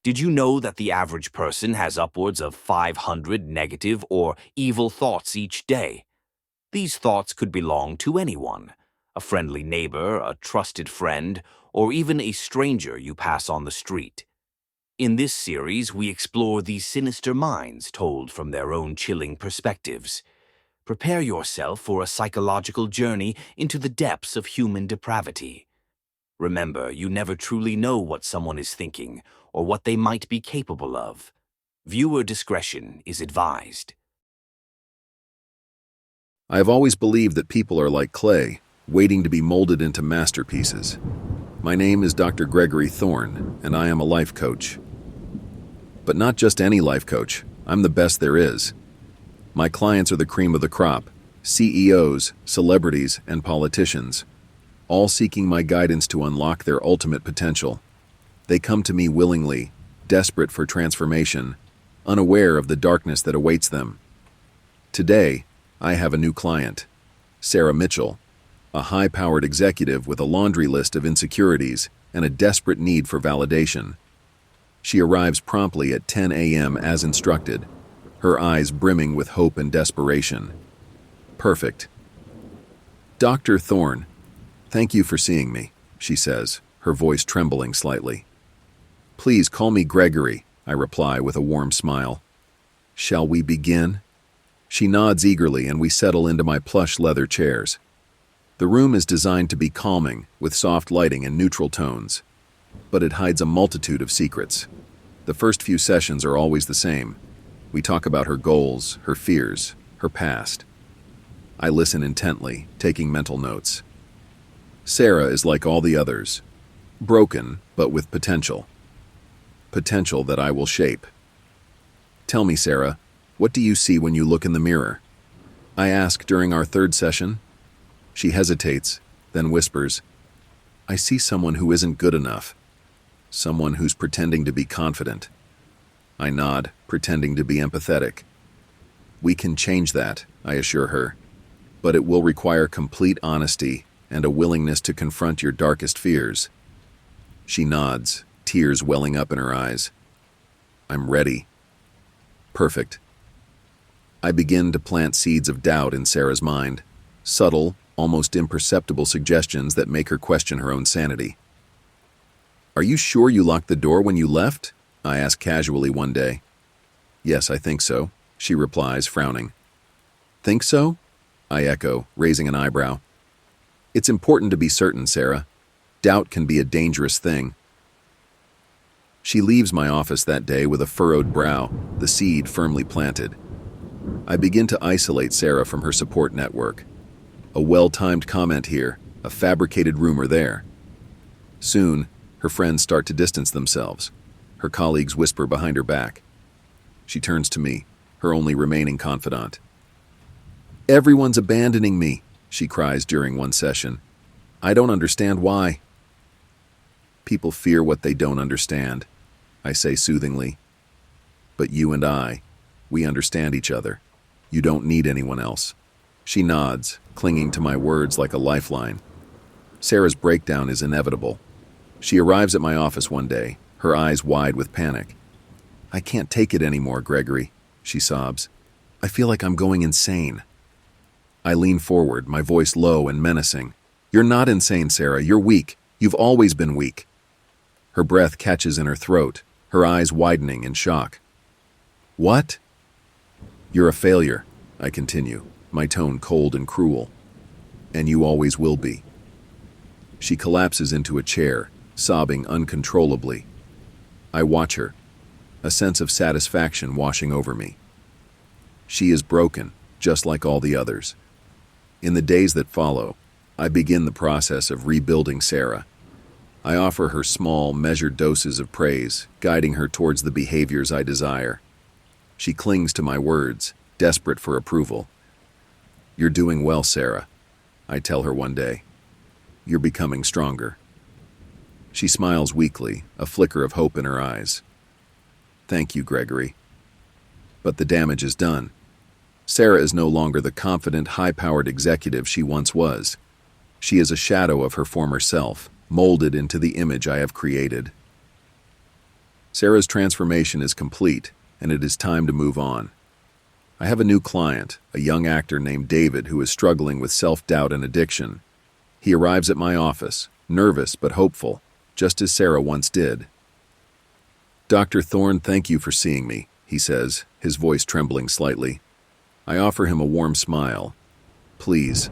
Did you know that the average person has upwards of 500 negative or evil thoughts each day? These thoughts could belong to anyone, a friendly neighbor, a trusted friend, or even a stranger you pass on the street. In this series, we explore these sinister minds told from their own chilling perspectives. Prepare yourself for a psychological journey into the depths of human depravity. Remember, you never truly know what someone is thinking or what they might be capable of. Viewer discretion is advised. I have always believed that people are like clay, waiting to be molded into masterpieces. My name is Dr. Gregory Thorne, and I am a life coach. But not just any life coach. I'm the best there is. My clients are the cream of the crop, CEOs, celebrities, and politicians, all seeking my guidance to unlock their ultimate potential. They come to me willingly, desperate for transformation, unaware of the darkness that awaits them. Today, I have a new client, Sarah Mitchell, a high-powered executive with a laundry list of insecurities and a desperate need for validation. She arrives promptly at 10 a.m. as instructed, her eyes brimming with hope and desperation. Perfect. Dr. Thorne, thank you for seeing me, she says, her voice trembling slightly. Please call me Gregory, I reply with a warm smile. Shall we begin? She nods eagerly and we settle into my plush leather chairs. The room is designed to be calming, with soft lighting and neutral tones, but it hides a multitude of secrets. The first few sessions are always the same. We talk about her goals, her fears, her past. I listen intently, taking mental notes. Sarah is like all the others, broken, but with potential. Potential that I will shape. Tell me, Sarah, what do you see when you look in the mirror? I ask during our third session. She hesitates, then whispers, I see someone who isn't good enough. Someone who's pretending to be confident. I nod, pretending to be empathetic. We can change that, I assure her, but it will require complete honesty and a willingness to confront your darkest fears. She nods, tears welling up in her eyes. I'm ready. Perfect. I begin to plant seeds of doubt in Sarah's mind, subtle, almost imperceptible suggestions that make her question her own sanity. Are you sure you locked the door when you left? I ask casually one day. Yes, I think so, she replies, frowning. Think so? I echo, raising an eyebrow. It's important to be certain, Sarah. Doubt can be a dangerous thing. She leaves my office that day with a furrowed brow, the seed firmly planted. I begin to isolate Sarah from her support network. A well-timed comment here, a fabricated rumor there. Soon, her friends start to distance themselves. Her colleagues whisper behind her back. She turns to me, her only remaining confidant. Everyone's abandoning me, she cries during one session. I don't understand why. People fear what they don't understand, I say soothingly. But you and I, we understand each other. You don't need anyone else. She nods, clinging to my words like a lifeline. Sarah's breakdown is inevitable. She arrives at my office one day, her eyes wide with panic. I can't take it anymore, Gregory, she sobs. I feel like I'm going insane. I lean forward, my voice low and menacing. You're not insane, Sarah. You're weak. You've always been weak. Her breath catches in her throat, her eyes widening in shock. What? You're a failure, I continue, my tone cold and cruel. And you always will be. She collapses into a chair, sobbing uncontrollably. I watch her, a sense of satisfaction washing over me. She is broken, just like all the others. In the days that follow, I begin the process of rebuilding Sarah. I offer her small, measured doses of praise, guiding her towards the behaviors I desire. She clings to my words, desperate for approval. You're doing well, Sarah, I tell her one day. You're becoming stronger. She smiles weakly, a flicker of hope in her eyes. Thank you, Gregory. But the damage is done. Sarah is no longer the confident, high-powered executive she once was. She is a shadow of her former self, molded into the image I have created. Sarah's transformation is complete, and it is time to move on. I have a new client, a young actor named David who is struggling with self-doubt and addiction. He arrives at my office, nervous but hopeful, just as Sarah once did. "Dr. Thorne, thank you for seeing me," he says, his voice trembling slightly. I offer him a warm smile. "Please,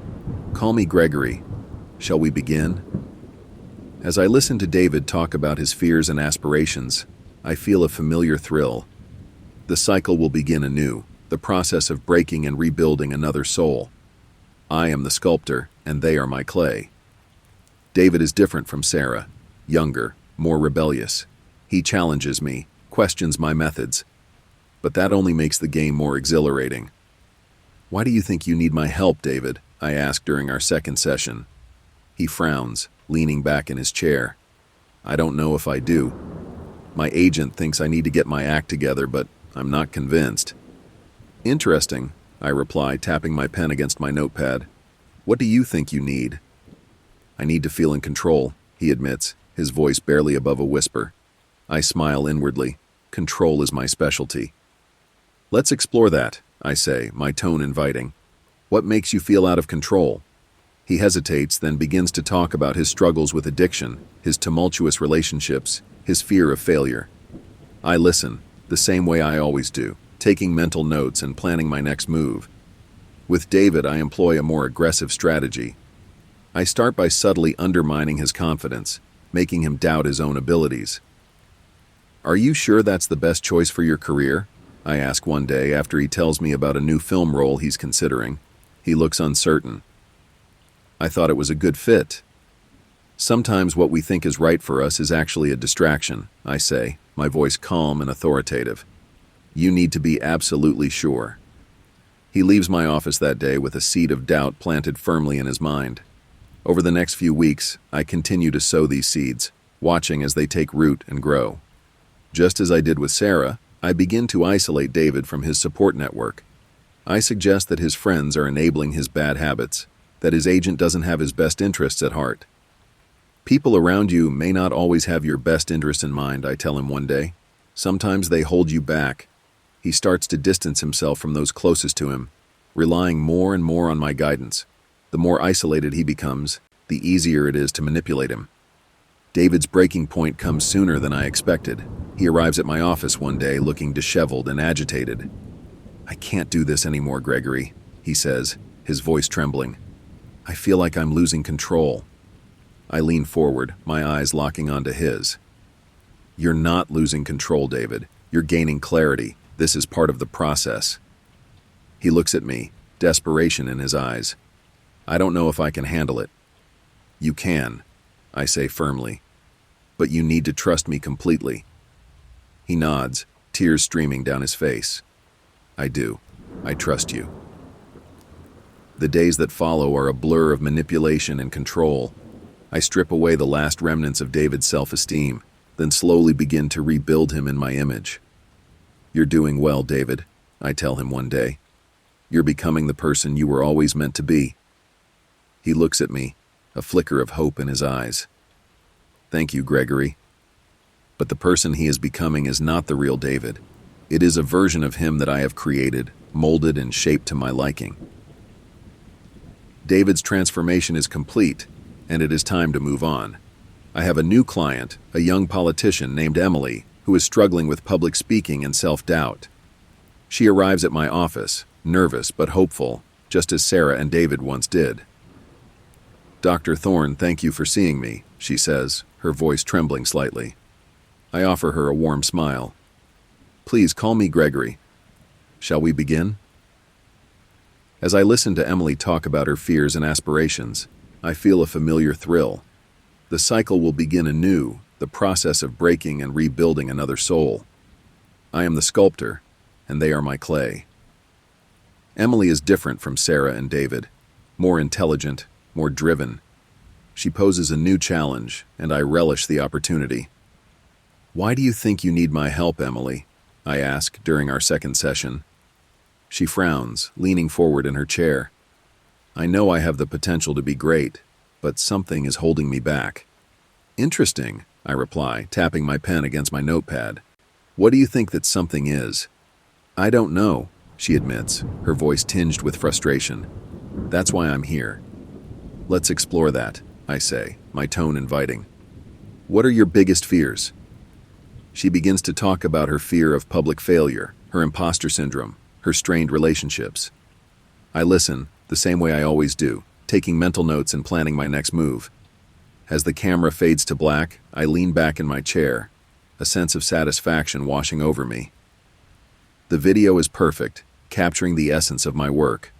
call me Gregory. Shall we begin?" As I listen to David talk about his fears and aspirations, I feel a familiar thrill. The cycle will begin anew, the process of breaking and rebuilding another soul. I am the sculptor, and they are my clay. David is different from Sarah, younger, more rebellious. He challenges me, questions my methods. But that only makes the game more exhilarating. "Why do you think you need my help, David?" I ask during our second session. He frowns, leaning back in his chair. "I don't know if I do. My agent thinks I need to get my act together, but I'm not convinced." "Interesting," I reply, tapping my pen against my notepad. "What do you think you need?" "I need to feel in control," he admits, his voice barely above a whisper. I smile inwardly. Control is my specialty. "Let's explore that," I say, my tone inviting. "What makes you feel out of control?" He hesitates, then begins to talk about his struggles with addiction, his tumultuous relationships, his fear of failure. I listen, the same way I always do, taking mental notes and planning my next move. With David, I employ a more aggressive strategy. I start by subtly undermining his confidence, making him doubt his own abilities. "Are you sure that's the best choice for your career?" I ask one day after he tells me about a new film role he's considering. He looks uncertain. "I thought it was a good fit." "Sometimes what we think is right for us is actually a distraction," I say, my voice calm and authoritative. "You need to be absolutely sure." He leaves my office that day with a seed of doubt planted firmly in his mind. Over the next few weeks, I continue to sow these seeds, watching as they take root and grow. Just as I did with Sarah, I begin to isolate David from his support network. I suggest that his friends are enabling his bad habits, that his agent doesn't have his best interests at heart. "People around you may not always have your best interest in mind," I tell him one day. "Sometimes they hold you back." He starts to distance himself from those closest to him, relying more and more on my guidance. The more isolated he becomes, the easier it is to manipulate him. David's breaking point comes sooner than I expected. He arrives at my office one day looking disheveled and agitated. "I can't do this anymore, Gregory," he says, his voice trembling. "I feel like I'm losing control." I lean forward, my eyes locking onto his. "You're not losing control, David. You're gaining clarity. This is part of the process." He looks at me, desperation in his eyes. "I don't know if I can handle it." "You can," I say firmly. "But you need to trust me completely." He nods, tears streaming down his face. "I do. I trust you." The days that follow are a blur of manipulation and control. I strip away the last remnants of David's self-esteem, then slowly begin to rebuild him in my image. "You're doing well, David," I tell him one day. "You're becoming the person you were always meant to be." He looks at me, a flicker of hope in his eyes. "Thank you, Gregory." But the person he is becoming is not the real David. It is a version of him that I have created, molded and shaped to my liking. David's transformation is complete, and it is time to move on. I have a new client, a young politician named Emily, who is struggling with public speaking and self-doubt. She arrives at my office, nervous but hopeful, just as Sarah and David once did. "Dr. Thorne, thank you for seeing me," she says, her voice trembling slightly. I offer her a warm smile. "Please call me Gregory. Shall we begin?" As I listen to Emily talk about her fears and aspirations, I feel a familiar thrill. The cycle will begin anew, the process of breaking and rebuilding another soul. I am the sculptor, and they are my clay. Emily is different from Sarah and David, more intelligent, more driven. She poses a new challenge, and I relish the opportunity. "Why do you think you need my help, Emily?" I ask during our second session. She frowns, leaning forward in her chair. "I know I have the potential to be great, but something is holding me back." "Interesting," I reply, tapping my pen against my notepad. What do you think that something is? I don't know, she admits, her voice tinged with frustration. That's why I'm here. Let's explore that, I say, my tone inviting. What are your biggest fears? She begins to talk about her fear of public failure, her imposter syndrome, her strained relationships. I listen, the same way I always do, taking mental notes and planning my next move. As the camera fades to black, I lean back in my chair, a sense of satisfaction washing over me. The video is perfect, capturing the essence of my work.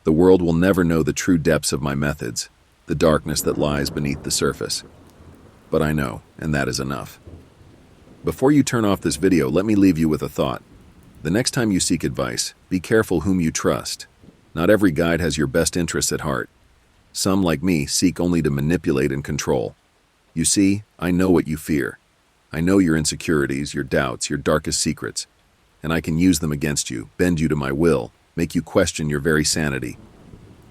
The world will never know the true depths of my methods, the darkness that lies beneath the surface. But I know, and that is enough. Before you turn off this video, let me leave you with a thought. The next time you seek advice, be careful whom you trust. Not every guide has your best interests at heart. Some, like me, seek only to manipulate and control. You see, I know what you fear. I know your insecurities, your doubts, your darkest secrets. And I can use them against you, bend you to my will, make you question your very sanity.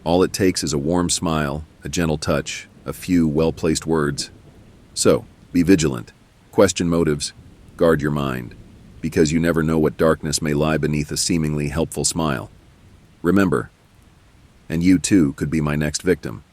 All it takes is a warm smile, a gentle touch, a few well-placed words. So, be vigilant, question motives, guard your mind, because you never know what darkness may lie beneath a seemingly helpful smile. Remember, and you too could be my next victim.